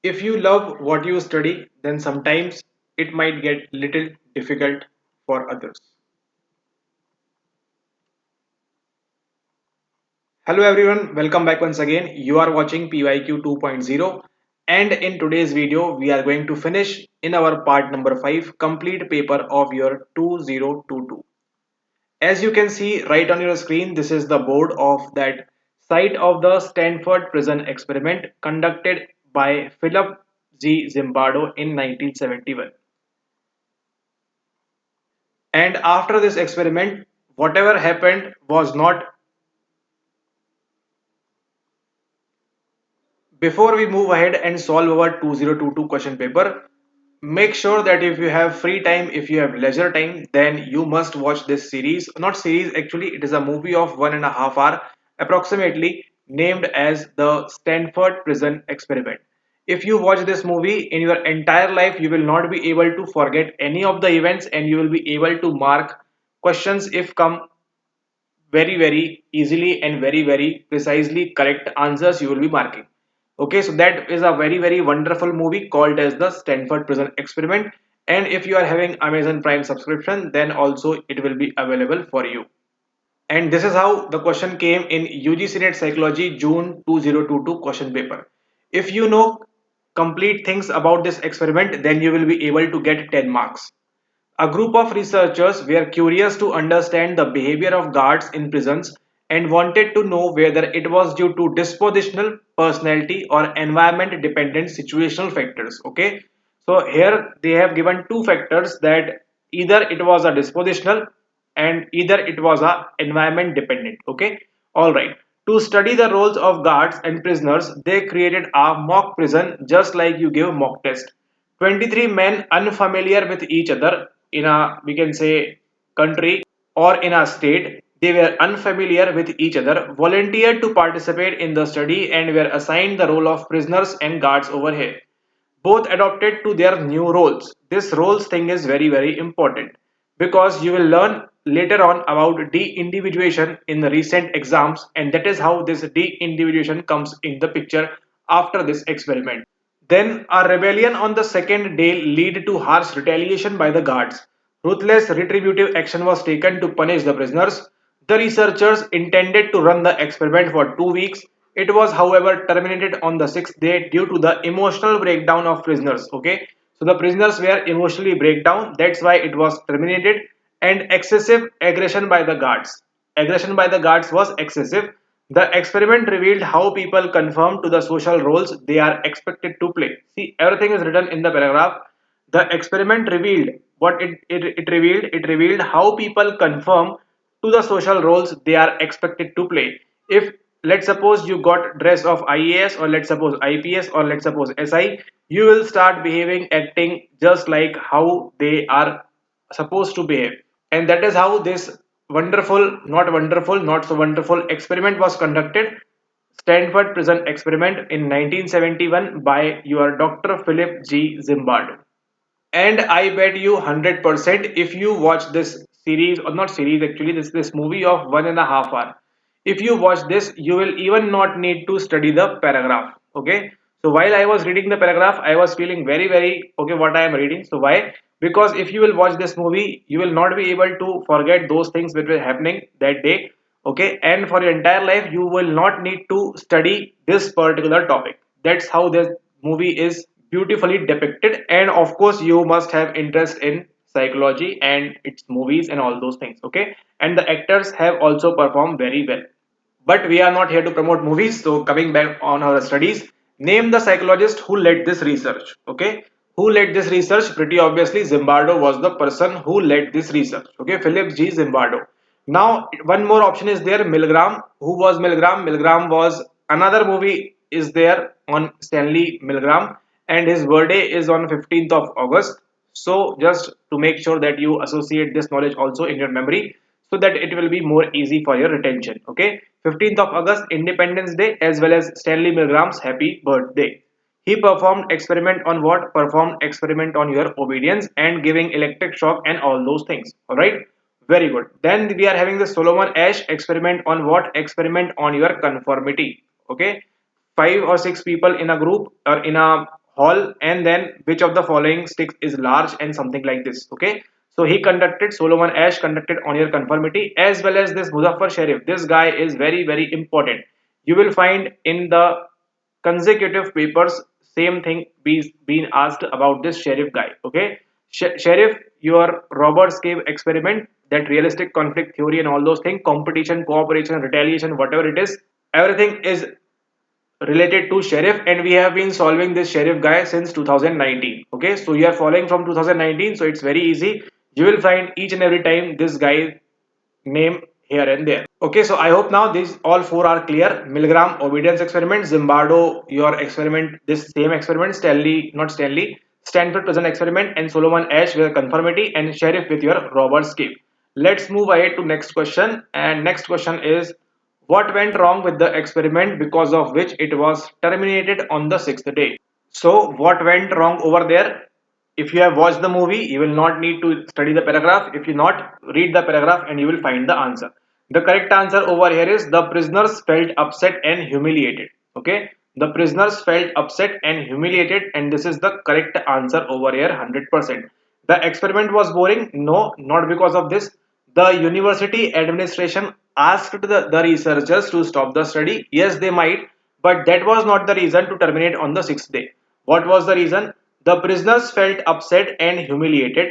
If you love what you study, then sometimes it might get little difficult for others. Hello everyone, welcome back once again. You are watching PYQ 2.0 and in today's video we are going to finish in our part number 5 complete paper of your 2022. As you can see right on your screen, this is the board of that site of the Stanford prison experiment conducted by Philip G. Zimbardo in 1971. And after this experiment, whatever happened was not. Before we move ahead and solve our 2022 question paper, make sure that if you have free time, if you have leisure time, then you must watch this series. Not series, actually, it is a movie of 1.5 hours approximately, named as the Stanford Prison Experiment. If you watch this movie in your entire life, you will not be able to forget any of the events and you will be able to mark questions if come very easily and very precisely correct answers you will be marking. Okay, so that is a very wonderful movie called as the Stanford Prison Experiment, and if you are having Amazon Prime subscription, then also it will be available for you. And this is how the question came in UGC Net Psychology June 2022 question paper. If you know complete things about this experiment, then you will be able to get 10 marks. A group of researchers were curious to understand the behavior of guards in prisons and wanted to know whether it was due to dispositional, personality, or environment dependent situational factors. Okay, so here they have given two factors, that either it was a dispositional and either it was a environment dependent. Okay, all right. To study the roles of guards and prisoners, they created a mock prison just like you give mock test. 23 men unfamiliar with each other in a, we can say, country or in a state, they were unfamiliar with each other, volunteered to participate in the study and were assigned the role of prisoners and guards over here. Both adopted to their new roles. This roles thing is very important because you will learn later on about de-individuation in the recent exams, and that is how this de-individuation comes in the picture after this experiment. Then a rebellion on the second day led to harsh retaliation by the guards. Ruthless retributive action was taken to punish the prisoners. The researchers intended to run the experiment for 2 weeks. It was, however, terminated on the sixth day due to the emotional breakdown of prisoners. Okay, so the prisoners were emotionally breakdown. That's why it was terminated. And excessive aggression by the guards. Aggression by the guards was excessive. The experiment revealed how people conform to the social roles they are expected to play. See, everything is written in the paragraph. The experiment revealed what it revealed. It revealed how people conform to the social roles they are expected to play. If let's suppose you got dress of IAS, or let's suppose IPS, or let's suppose SI, you will start behaving, acting just like how they are supposed to behave. And that is how this wonderful, not so wonderful experiment was conducted. Stanford Prison Experiment in 1971 by your Dr. Philip G. Zimbardo. And I bet you 100% if you watch this series, or not series actually, this movie of 1.5 hours. If you watch this, you will even not need to study the paragraph. Okay. So while I was reading the paragraph, I was feeling very okay what I am reading. So why? Because if you will watch this movie, you will not be able to forget those things which were happening that day. Okay. And for your entire life, you will not need to study this particular topic. That's how this movie is beautifully depicted, and of course you must have interest in psychology and its movies and all those things. Okay, and the actors have also performed very well, but we are not here to promote movies. So coming back on our studies, name the psychologist who led this research. Okay, who led this research? Pretty obviously Zimbardo was the person who led this research. Okay, Philip G. Zimbardo. Now one more option is there, Milgram. Who was Milgram? Milgram was another movie is there on Stanley Milgram, and his birthday is on 15th of August. So just to make sure that you associate this knowledge also in your memory, so that it will be more easy for your retention. Okay, 15th of August, Independence Day, as well as Stanley Milgram's happy birthday. He performed experiment on what? Performed experiment on your obedience and giving electric shock and all those things. All right, very good. Then we are having the Solomon Ash experiment on what? Experiment on your conformity. Okay, 5 or 6 people in a group or in a hall, and then which of the following sticks is large and something like this. Okay, so he conducted, Solomon Ash conducted on your conformity, as well as this Muzaffar Sharif. This guy is very very important. You will find in the consecutive papers same thing being asked about this Sheriff guy. Okay, Sheriff, your Roberts cave experiment, that realistic conflict theory and all those things, competition, cooperation, retaliation, whatever it is, everything is related to Sheriff, and we have been solving this Sheriff guy since 2019. Okay, so you are following from 2019, so it's very easy. You will find each and every time this guy name here and there. Okay, so I hope now these all four are clear. Milgram obedience experiment, Zimbardo your experiment, this same experiment, Stanford prison experiment, and Solomon Ash with conformity, and Sheriff with your Robert scheme. Let's move ahead to next question, and next question is, what went wrong with the experiment because of which it was terminated on the sixth day? So, what went wrong over there? If you have watched the movie, you will not need to study the paragraph. If you not, read the paragraph and you will find the answer. The correct answer over here is, the prisoners felt upset and humiliated. Okay, the prisoners felt upset and humiliated, and this is the correct answer over here, 100%. The experiment was boring? No, not because of this. The university administration asked the researchers to stop the study. Yes, they might, but that was not the reason to terminate on the sixth day. What was the reason? The prisoners felt upset and humiliated.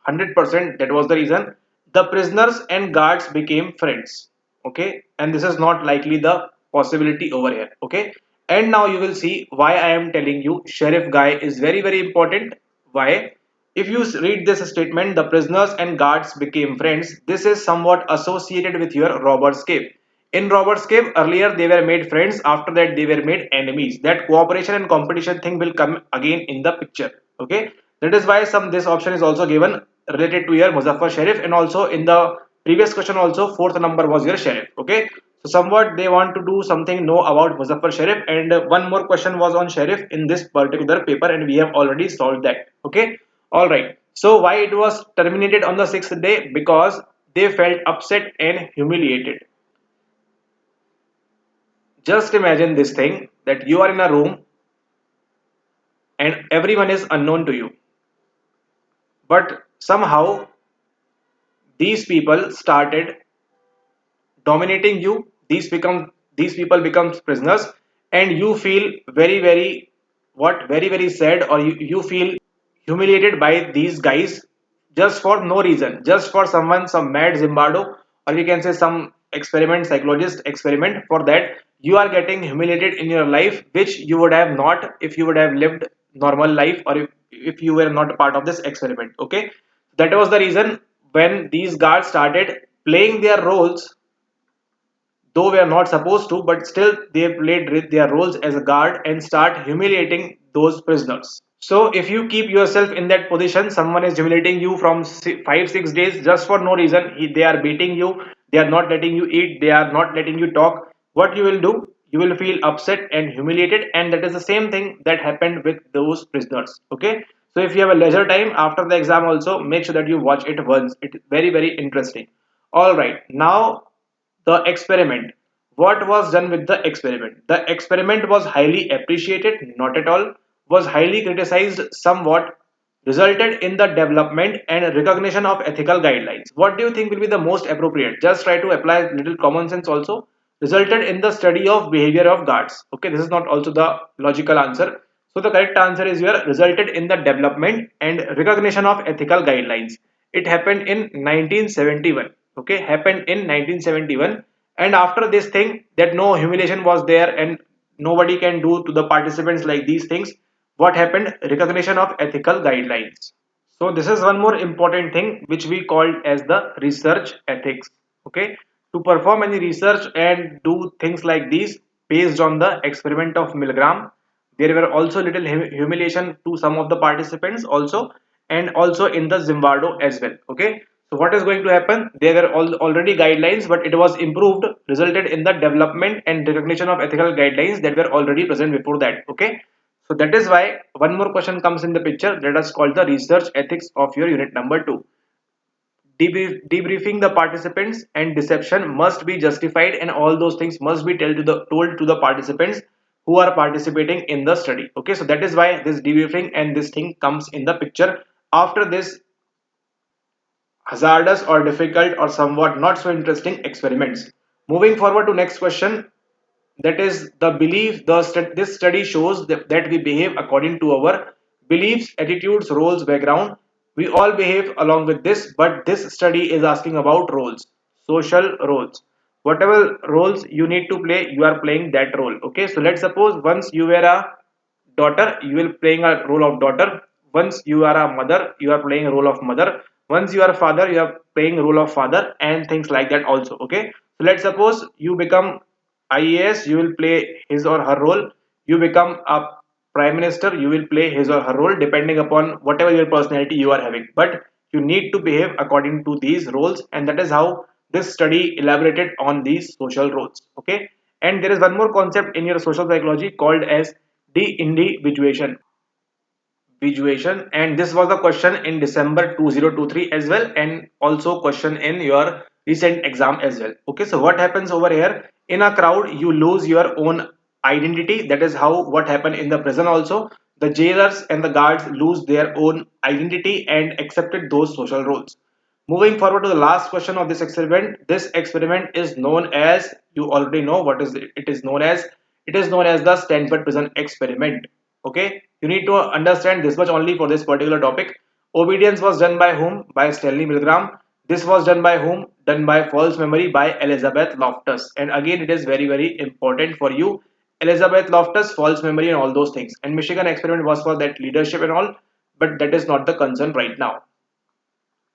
100% that was the reason. The prisoners and guards became friends. Okay, and this is not likely the possibility over here. Okay, and now you will see why I am telling you Sheriff guy is very very important. Why? If you read this statement, the prisoners and guards became friends, this is somewhat associated with your Robert's cave. In Robert's cave, earlier they were made friends, after that they were made enemies. That cooperation and competition thing will come again in the picture. Okay, that is why some this option is also given related to your Muzaffar Sharif, and also in the previous question also fourth number was your Sharif. Okay, so somewhat they want to do something know about Muzaffar Sharif, and one more question was on Sharif in this particular paper, and we have already solved that. Okay, all right. So why it was terminated on the sixth day? Because they felt upset and humiliated. Just imagine this thing, that you are in a room and everyone is unknown to you, but somehow these people started dominating you. These people become prisoners, and you feel very very what very very sad, or you feel humiliated by these guys, just for no reason, just for someone, some mad Zimbardo, or you can say some experiment psychologist experiment. For that you are getting humiliated in your life, which you would have not if you would have lived normal life, or if you were not a part of this experiment. Okay, that was the reason when these guards started playing their roles, though we are not supposed to, but still they played their roles as a guard and start humiliating those prisoners. So if you keep yourself in that position, someone is humiliating you from 5 6 days just for no reason. They are beating you, they are not letting you eat, they are not letting you talk. What you will do, you will feel upset and humiliated, and that is the same thing that happened with those prisoners. Okay, so if you have a leisure time after the exam also, make sure that you watch it once. It's very very interesting. All right, now the experiment. What was done with the experiment? The experiment was highly appreciated, not at all, was highly criticized, somewhat, resulted in the development and recognition of ethical guidelines. What do you think will be the most appropriate? Just try to apply little common sense also. Resulted in the study of behavior of guards. Okay, this is not also the logical answer. So the correct answer is here, resulted in the development and recognition of ethical guidelines. It happened in 1971. Okay, happened in 1971, and after this thing, that no humiliation was there and nobody can do to the participants like these things. What happened? Recognition of ethical guidelines. So this is one more important thing which we called as the research ethics. Okay, to perform any research and do things like these based on the experiment of Milgram, there were also little humiliation to some of the participants also, and also in the Zimbardo as well. Okay, so what is going to happen? There were already guidelines, but it was improved, resulted in the development and recognition of ethical guidelines that were already present before that. Okay, so that is why one more question comes in the picture that is called the research ethics of your unit number 2. Debriefing the participants and deception must be justified, and all those things must be told to the participants. who are participating in the study. Okay, so that is why this debriefing and this thing comes in the picture after this hazardous or difficult or somewhat not so interesting experiments. Moving forward to next question, that is the belief. This study shows that we behave according to our beliefs, attitudes, roles, background. We all behave along with this, but this study is asking about roles, social roles. Whatever roles you need to play, you are playing that role. Okay, so let's suppose once you were a daughter, you will playing a role of daughter. Once you are a mother, you are playing a role of mother. Once you are a father, you are playing a role of father, and things like that also. Okay, so let's suppose you become IAS, you will play his or her role. You become a prime minister, you will play his or her role depending upon whatever your personality you are having, but you need to behave according to these roles, and that is how this study elaborated on these social roles. Okay, and there is one more concept in your social psychology called as de-individuation visuation, and this was the question in December 2023 as well, and also question in your recent exam as well. Okay, so what happens over here, in a crowd you lose your own identity. That is how what happened in the prison also. The jailers and the guards lose their own identity and accepted those social roles. Moving forward to the last question of this experiment. This experiment is known as, you already know what is it is known as. It is known as the Stanford Prison Experiment. Okay, you need to understand this much only for this particular topic. Obedience was done by whom? By Stanley Milgram. This was done by whom? Done by false memory by Elizabeth Loftus. And again, it is very important for you. Elizabeth Loftus, false memory, and all those things. And Michigan experiment was for that leadership and all, but that is not the concern right now.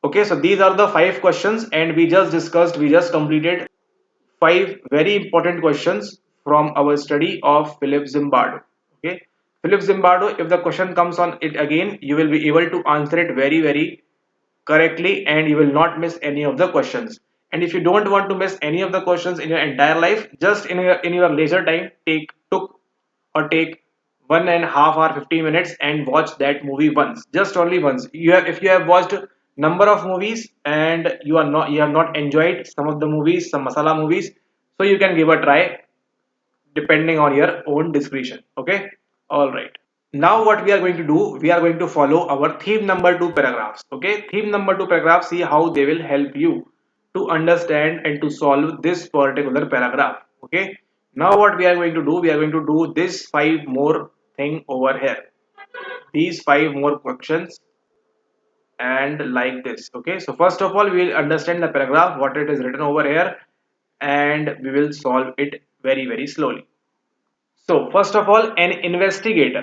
Okay, so these are the five questions, and we just completed five very important questions from our study of Philip Zimbardo. Okay, Philip Zimbardo, if the question comes on it again, you will be able to answer it very correctly, and you will not miss any of the questions. And if you don't want to miss any of the questions in your entire life, just in your leisure time, take 1.5 hour 15 minutes and watch that movie once, just only once. You have, if you have watched number of movies and you have not enjoyed some of the movies, some masala movies, so you can give a try depending on your own discretion. Okay, all right. Now what we are going to do, we are going to follow our theme number 2 paragraphs. Okay, theme number 2 paragraphs, see how they will help you to understand and to solve this particular paragraph. Okay, now what we are going to do, we are going to do this five more thing over here, these five more questions, and like this. Okay, so first of all we will understand the paragraph, what it is written over here, and we will solve it very slowly. So first of all, an investigator